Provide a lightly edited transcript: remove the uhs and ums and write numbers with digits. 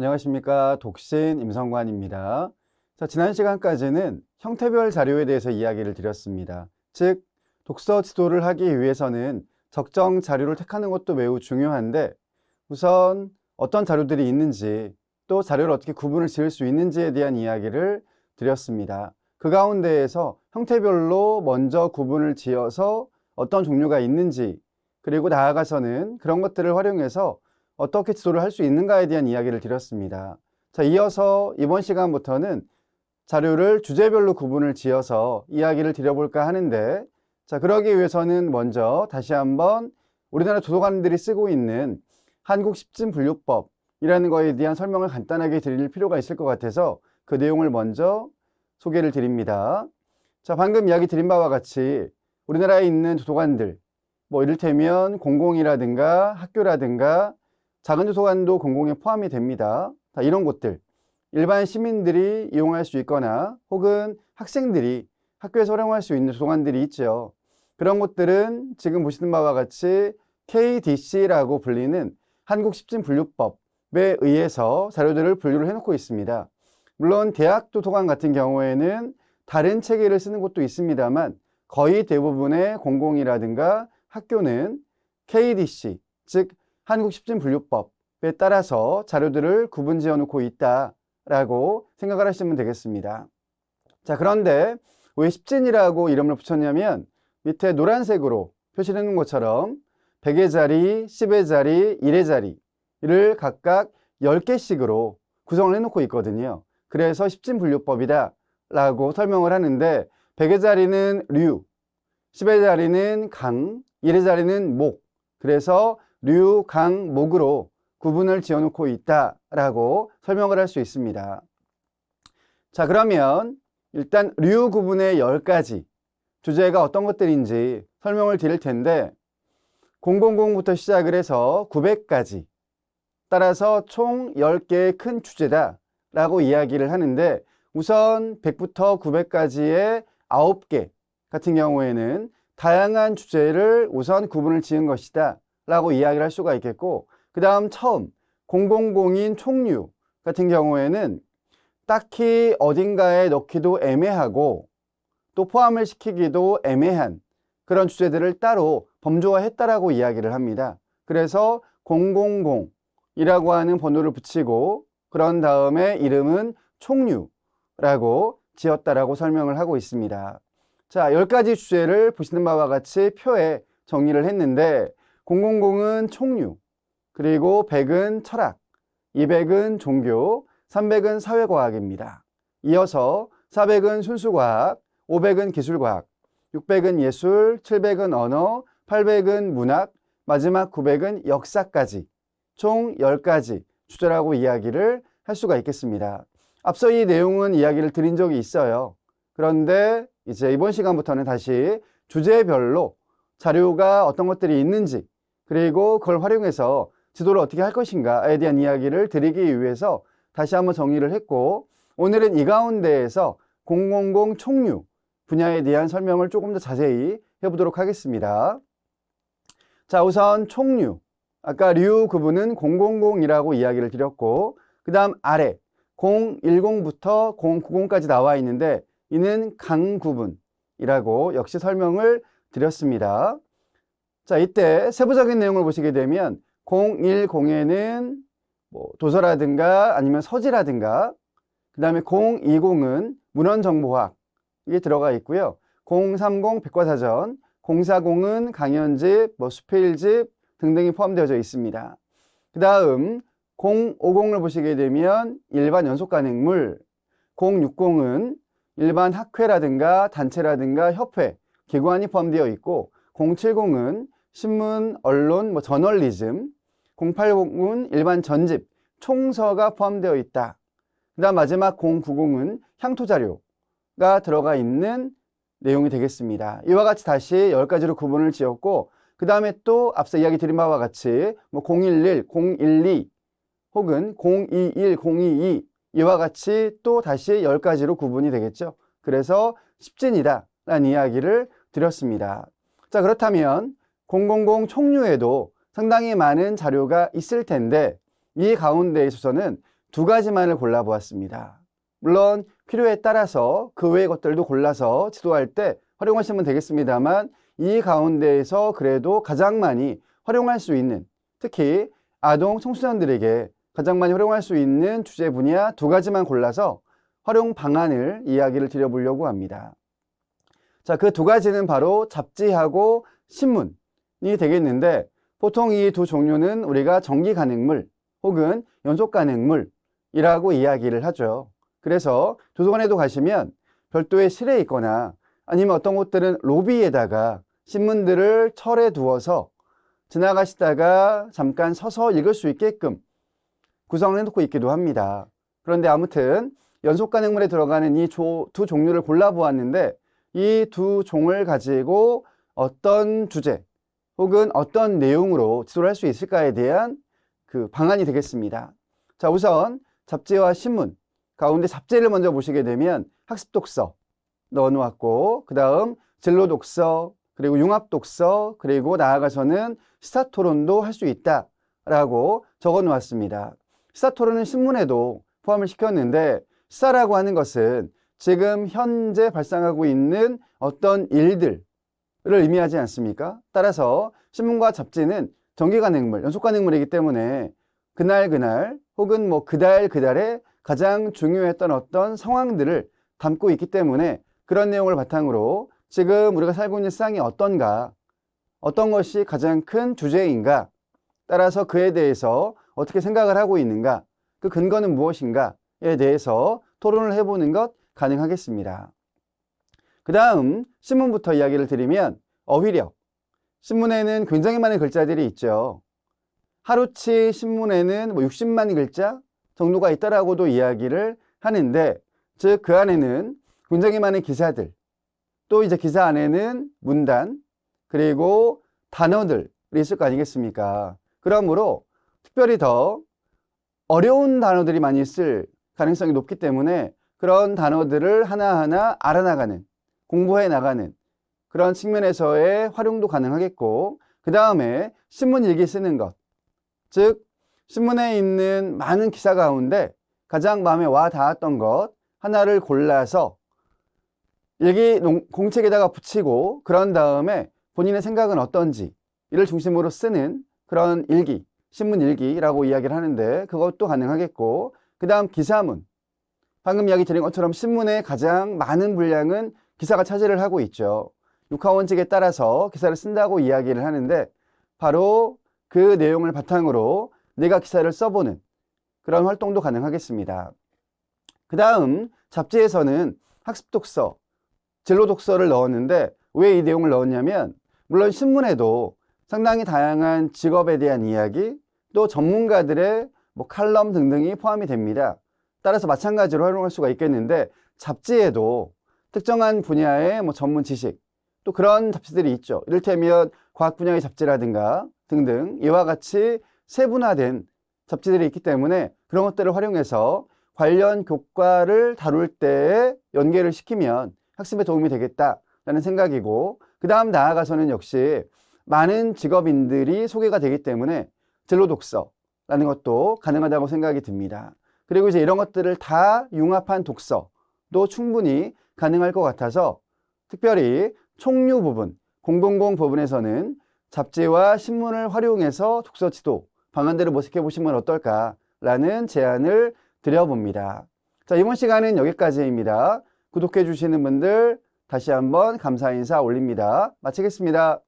안녕하십니까. 독신 임성관입니다. 자, 지난 시간까지는 형태별 자료에 대해서 이야기를 드렸습니다. 즉, 독서 지도를 하기 위해서는 적정 자료를 택하는 것도 매우 중요한데, 우선 어떤 자료들이 있는지, 또 자료를 어떻게 구분을 지을 수 있는지에 대한 이야기를 드렸습니다. 그 가운데에서 형태별로 먼저 구분을 지어서 어떤 종류가 있는지, 그리고 나아가서는 그런 것들을 활용해서 어떻게 지도를 할 수 있는가에 대한 이야기를 드렸습니다. 자, 이어서 이번 시간부터는 자료를 주제별로 구분을 지어서 이야기를 드려볼까 하는데, 자, 그러기 위해서는 먼저 다시 한번 우리나라 도서관들이 쓰고 있는 한국십진분류법이라는 거에 대한 설명을 간단하게 드릴 필요가 있을 것 같아서 그 내용을 먼저 소개를 드립니다. 자, 방금 이야기 드린 바와 같이 우리나라에 있는 도서관들, 이를테면 공공이라든가 학교라든가 작은 도서관도 공공에 포함이 됩니다. 이런 곳들, 일반 시민들이 이용할 수 있거나 혹은 학생들이 학교에서 활용할 수 있는 도서관들이 있죠. 그런 곳들은 지금 보시는 바와 같이 KDC라고 불리는 한국십진분류법에 의해서 자료들을 분류를 해놓고 있습니다. 물론 대학 도서관 같은 경우에는 다른 체계를 쓰는 곳도 있습니다만 거의 대부분의 공공이라든가 학교는 KDC, 즉 한국십진분류법에 따라서 자료들을 구분 지어 놓고 있다라고 생각을 하시면 되겠습니다. 자, 그런데 왜 십진이라고 이름을 붙였냐면 밑에 노란색으로 표시해 놓은 것처럼 100의 자리, 10의 자리, 1의 자리를 각각 10개씩으로 구성을 해놓고 있거든요. 그래서 십진분류법이다 라고 설명을 하는데 100의 자리는 류, 10의 자리는 강, 1의 자리는 목, 그래서 류, 강, 목으로 구분을 지어놓고 있다라고 설명을 할 수 있습니다. 자, 그러면 일단 류 구분의 10가지 주제가 어떤 것들인지 설명을 드릴 텐데 000부터 시작을 해서 900까지 따라서 총 10개의 큰 주제다 라고 이야기를 하는데 우선 100부터 900까지의 9개 같은 경우에는 다양한 주제를 우선 구분을 지은 것이다 라고 이야기를 할 수가 있겠고, 그 다음 처음 000인 총류 같은 경우에는 딱히 어딘가에 넣기도 애매하고 또 포함을 시키기도 애매한 그런 주제들을 따로 범주화했다라고 이야기를 합니다. 그래서 000이라고 하는 번호를 붙이고 그런 다음에 이름은 총류라고 지었다라고 설명을 하고 있습니다. 자, 10가지 주제를 보시는 바와 같이 표에 정리를 했는데 000은 총류, 그리고 100은 철학, 200은 종교, 300은 사회과학입니다. 이어서 400은 순수과학, 500은 기술과학, 600은 예술, 700은 언어, 800은 문학, 마지막 900은 역사까지 총 10가지 주제라고 이야기를 할 수가 있겠습니다. 앞서 이 내용은 이야기를 드린 적이 있어요. 그런데 이제 이번 시간부터는 다시 주제별로 자료가 어떤 것들이 있는지, 그리고 그걸 활용해서 지도를 어떻게 할 것인가에 대한 이야기를 드리기 위해서 다시 한번 정리를 했고, 오늘은 이 가운데에서 000 총류 분야에 대한 설명을 조금 더 자세히 해보도록 하겠습니다. 자, 우선 총류, 아까 류 구분은 000이라고 이야기를 드렸고, 그 다음 아래 010부터 090까지 나와 있는데 이는 강 구분이라고 역시 설명을 드렸습니다. 자, 이때 세부적인 내용을 보시게 되면 010에는 도서라든가 아니면 서지라든가, 그 다음에 020은 문헌정보학 이게 들어가 있고요. 030 백과사전, 040은 강연집, 수필집 등등이 포함되어져 있습니다. 그 다음 050을 보시게 되면 일반 연속간행물, 060은 일반 학회라든가 단체라든가 협회, 기관이 포함되어 있고, 070은 신문, 언론, 저널리즘, 080은 일반 전집, 총서가 포함되어 있다. 그 다음 마지막 090은 향토자료가 들어가 있는 내용이 되겠습니다. 이와 같이 다시 10가지로 구분을 지었고, 그 다음에 또 앞서 이야기 드린 바와 같이 011, 012 혹은 021, 022 이와 같이 또 다시 10가지로 구분이 되겠죠. 그래서 십진이다 라는 이야기를 드렸습니다. 자, 그렇다면 000 총류에도 상당히 많은 자료가 있을 텐데 이 가운데 있어서는 두 가지만을 골라보았습니다. 물론 필요에 따라서 그 외의 것들도 골라서 지도할 때 활용하시면 되겠습니다만 이 가운데에서 그래도 가장 많이 활용할 수 있는, 특히 아동 청소년들에게 가장 많이 활용할 수 있는 주제 분야 두 가지만 골라서 활용 방안을 이야기를 드려보려고 합니다. 자, 그 두 가지는 바로 잡지하고 신문이 되겠는데, 보통 이 두 종류는 우리가 정기 간행물 혹은 연속 간행물이라고 이야기를 하죠. 그래서 도서관에도 가시면 별도의 실에 있거나 아니면 어떤 곳들은 로비에다가 신문들을 철에 두어서 지나가시다가 잠깐 서서 읽을 수 있게끔 구성을 해놓고 있기도 합니다. 그런데 아무튼 연속 간행물에 들어가는 이 두 종류를 골라보았는데, 이 두 종을 가지고 어떤 주제 혹은 어떤 내용으로 지도를 할 수 있을까에 대한 그 방안이 되겠습니다. 자, 우선 잡지와 신문 가운데 잡지를 먼저 보시게 되면 학습 독서 넣어놓았고, 그 다음 진로 독서, 그리고 융합 독서, 그리고 나아가서는 시사 토론도 할 수 있다라고 적어 놓았습니다. 시사 토론은 신문에도 포함을 시켰는데, 시사라고 하는 것은 지금 현재 발생하고 있는 어떤 일들을 의미하지 않습니까? 따라서 신문과 잡지는 정기 간행물, 연속 간행물이기 때문에 그날 혹은 뭐 그달에 가장 중요했던 어떤 상황들을 담고 있기 때문에 그런 내용을 바탕으로 지금 우리가 살고 있는 세상이 어떤가, 어떤 것이 가장 큰 주제인가, 따라서 그에 대해서 어떻게 생각을 하고 있는가, 그 근거는 무엇인가에 대해서 토론을 해보는 것 가능하겠습니다. 그 다음 신문부터 이야기를 드리면 어휘력. 신문에는 굉장히 많은 글자들이 있죠. 하루치 신문에는 60만 글자 정도가 있다라고도 이야기를 하는데, 즉 그 안에는 굉장히 많은 기사들, 또 이제 기사 안에는 문단, 그리고 단어들이 있을 거 아니겠습니까? 그러므로 특별히 더 어려운 단어들이 많이 있을 가능성이 높기 때문에 그런 단어들을 하나하나 알아나가는, 공부해 나가는 그런 측면에서의 활용도 가능하겠고, 그 다음에 신문 일기 쓰는 것, 즉 신문에 있는 많은 기사 가운데 가장 마음에 와 닿았던 것 하나를 골라서 일기 공책에다가 붙이고, 그런 다음에 본인의 생각은 어떤지 이를 중심으로 쓰는 그런 일기, 신문 일기라고 이야기를 하는데, 그것도 가능하겠고, 그 다음 기사문. 방금 이야기 드린 것처럼 신문의 가장 많은 분량은 기사가 차지를 하고 있죠. 육하원칙에 따라서 기사를 쓴다고 이야기를 하는데, 바로 그 내용을 바탕으로 내가 기사를 써보는 그런 활동도 가능하겠습니다. 그 다음 잡지에서는 학습 독서, 진로 독서를 넣었는데, 왜 이 내용을 넣었냐면, 물론 신문에도 상당히 다양한 직업에 대한 이야기, 또 전문가들의 뭐 칼럼 등등이 포함이 됩니다. 따라서 마찬가지로 활용할 수가 있겠는데, 잡지에도 특정한 분야의 뭐 전문 지식, 또 그런 잡지들이 있죠. 이를테면 과학 분야의 잡지라든가 등등 이와 같이 세분화된 잡지들이 있기 때문에 그런 것들을 활용해서 관련 교과를 다룰 때에 연계를 시키면 학습에 도움이 되겠다라는 생각이고, 그 다음 나아가서는 역시 많은 직업인들이 소개가 되기 때문에 진로 독서라는 것도 가능하다고 생각이 듭니다. 그리고 이제 이런 것들을 다 융합한 독서도 충분히 가능할 것 같아서, 특별히 총류 부분, 000 부분에서는 잡지와 신문을 활용해서 독서 지도 방안들을 모색해 보시면 어떨까라는 제안을 드려봅니다. 자, 이번 시간은 여기까지입니다. 구독해 주시는 분들 다시 한번 감사 인사 올립니다. 마치겠습니다.